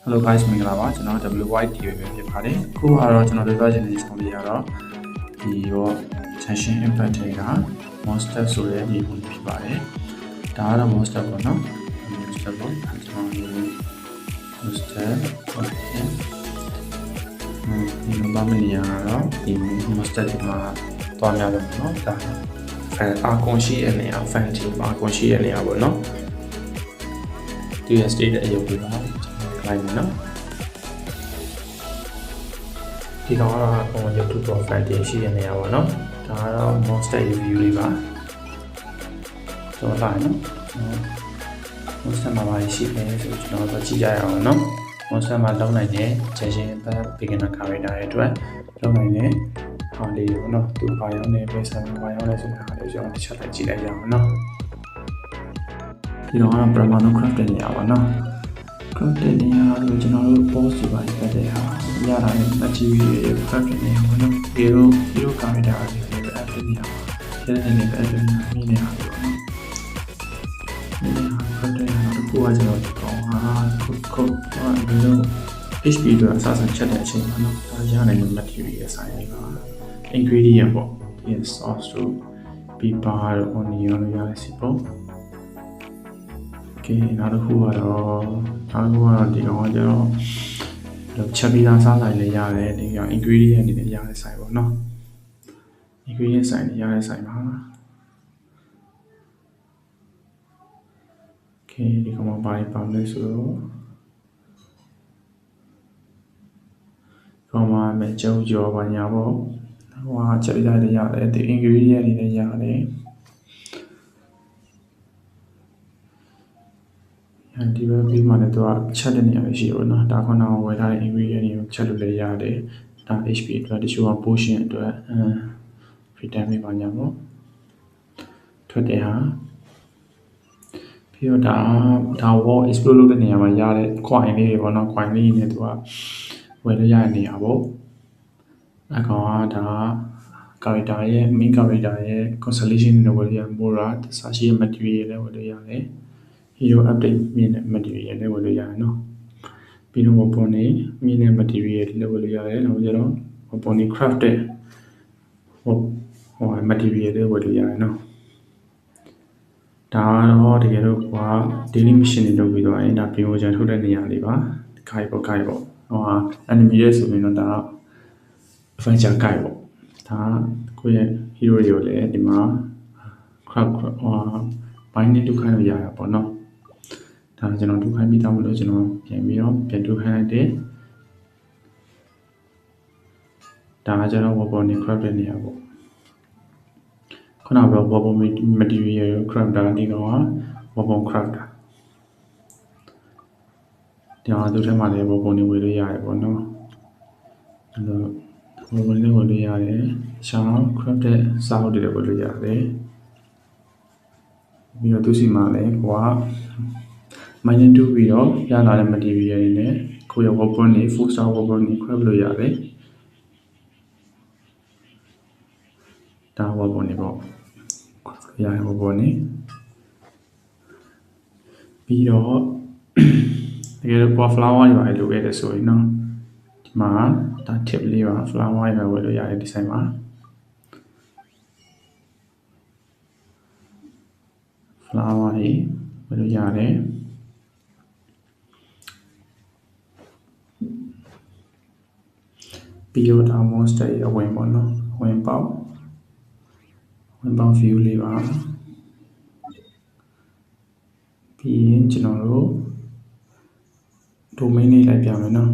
Hello guys မင်္ဂလာပါကျွန်တော် WYT ပဲဖြစ်ပါတယ်ခုကတော့ကျွန်တော်တို့ပြောချင်တဲ့ဆောင်းလေးကတော့ဒီရော tension impact တွေက monster ဆိုတဲ့ဒီပုံဖြစ်ပါတယ်ဒါကတော့ monster ပေါ့နော် monster ပေါ့ကျွန်တော်တို့ monster ဟုတ်တယ်ဒီလိုပါမနေရတော့ဒီ monster ဒီမှာတွားများလို့ပေါ့နော်ဒါအာကွန်ရှိရဲ့နေရာ fan ဒီမှာကွန်ရှိရဲ့နေရာပေါ့နော်ဒီ state အရုပ်တွေပါလိုက်မယ်နော်ဒီကောင်ကတော့ YouTube profile တင်ရှိတဲ့နေရာပေါ့နော်ဒါကတော့ monster review လေးပါတော့လာနော် monster မှာပါရှိတယ်ဆိုကျွန်တော်တို့ကြည့်ကြရအောင်နော် monster မှာလောက်နိုင်တဲ့ tension beginner character ရဲ့အတွက်လောက်နိုင်တဲ့ဟာလေးပေါ့နော်သူပါရောက်နေပဲဆက်ပါရောက်နေဆိုတာလေးကျွန်တော်တစ်ချက်လိုက်ကြည့်လိုက်ရအောင်နော်ဒီကောင်ကတော့ Permano craft တဲ့နေရာပေါ့နော်crafting နေရာလို့ကျွန်တော်တို့ post တွေပါတက်တဲ့ဟာရတာနဲ့ material တွေ crafting နေရာပေါ့နော်ဒီလို hero character တွေပဲ active နေရာကျတဲ့နေရာ active နေနေရာပေါ့နော်ဒီနေရာ crafting ကတော့တစ်ခုကကျွန်တော်ကောင်းဟာခုဒီလို HP တွေအစားအစာချက်တဲ့အချိန်မှာနော်ဒါရနိုင်တဲ့ material ရဲ့ဆိုင်လေးပါ ingredient ပေါ့ဒီ sauce တို့ pepper တို့ onion တို့ရတဲ့စီပေါ့နောက်တစ်ခုကတော့ဒီကောင်ကကျတော့ချက်ပြီးသားစားဆိုင်လေးရတယ်ဒီကောင် ingredient အနေနဲ့ရတဲ့ဆိုင်ပေါ့နော် ingredient ဆိုင်လေးရတဲ့ဆိုင်ပါဒီကောင်မှာပါလဲဆိုတော့ကောင်မှာမကျုံကြောပါညာပေါ့ဟိုဟာချက်ပြီးသားလေးရတယ်ဒီ ingredient အနေနဲ့ရတယ်ဒီဘက်ပြီးမှလည်းသူကချက်တဲ့နေရာရှိရောနော်ဒါခုနကဝယ်ထားတဲ့ ingredient တွေကိုချက်လို့လည်းရတယ်ဒါ HP အတွက်တချို့က potion အတွက် vitamin ပါညာပေါ့ထွက်တယ်ဟာပြီးတော့ဒါ wall explore လုပ်တဲ့နေရာမှာရတဲ့ coin လေးတွေပေါ့နော် coin လေးနဲ့သူကဝယ်လို့ရတဲ့နေရာပေါ့အကောင်ကဒါ character ရဲ့ main character ရဲ့ constellation တွေဝယ်လို့ရ Mora စာရှိရဲ့ material တွေဝယ်လို့ရတယ်hero update မြင်တဲ့ material တွေဝယ်လို့ရတယ်နော်ပြီးတော့ weapon တွေမြင်တဲ့ material တွေဝယ်လို့ရတယ်နောက်ကျတော့ weapon တွေ craft တဲ့material တွေဝယ်လို့ရတယ်နော်ဒါတော့တကယ်တော့က daily mission တွေလုပ်ပြီးတော့ဒါပြင်ဝကြံထုတ်တဲ့နေရာလေးပါခိုင်ပေါ့ဟိုဟာ enemy ရဲ့ဆိုရင်တော့ဒါ adventure guide ပေါ့ဒါကိုယ့်ရဲ့ hero တွေကိုလည်းဒီမှာ craft binding လုပ်ခိုင်းလို့ရတာပေါ့နော်ဒါကျွန်တော်ဒုက္ခပြီးသားမလို့ကျွန်တော်ပြန်ဒုက္ခလိုက်တယ်ဒါကကျွန်တော် weapon တွေ craft တဲ့နေရာပေါ့ခုနက weapon material craft တာဒီကောင်က weapon craft တာဒီမှာသူ့ထဲမှာလည်း weapon တွေဝယ်လို့ရတယ်ပေါ့နော်အဲ့တော့ weapon တွေဝယ်လို့ရတယ်ရှောင်း craft တဲ့စာအုပ်တွေဝယ်လို့ရတယ်ပြီးတော့သူစီမှာလည်းဟိုကminus 2ပြီးတော့ရလာတဲ့ material တွေနဲ့ကိုယ့်ရဲ့ weapon တွေ full star weapon တွေ craft လို့ရတယ်ဒါ weapon တွေပေါ့ရတဲ့ weapon တွေပြီးတော့တကယ်လို့ flower တွေပါလိုခဲ့တယ်ဆိုရင်နော်ဒီမှာဒါ tip လေးပါ flower တွေဝယ်လို့ရတယ်ဒီဆိုင်မှာflower တွေဝယ်လို့ရတယ်ပြီးတော့ဒါ monster ရဲ့အဝင်ပေါ့နော်ဝင်ပေါက် view လေးပါပြီးရင်ကျွန်တော်တို့ domain လေးလိုက်ပြမယ်နော်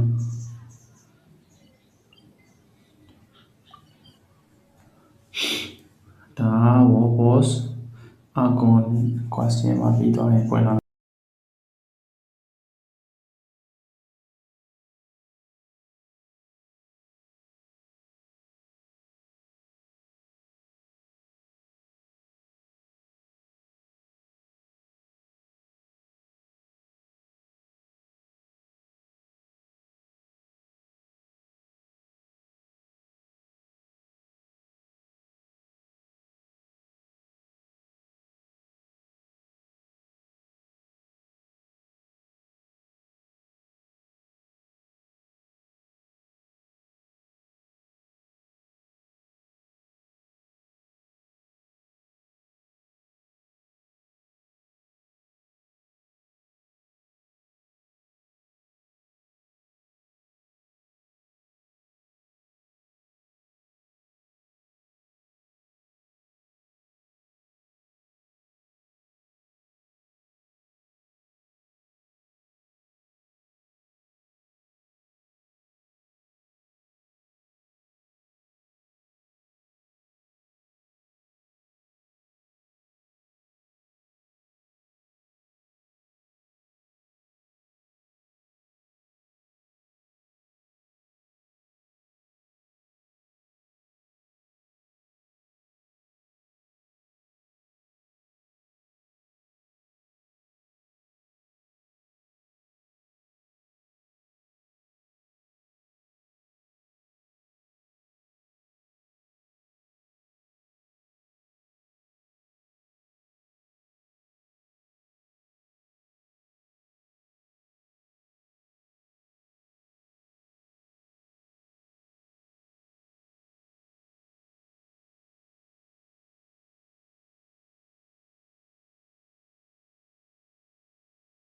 ဒါ warboss argon question မှာပြီးတော့ရင်ပွင့်လာ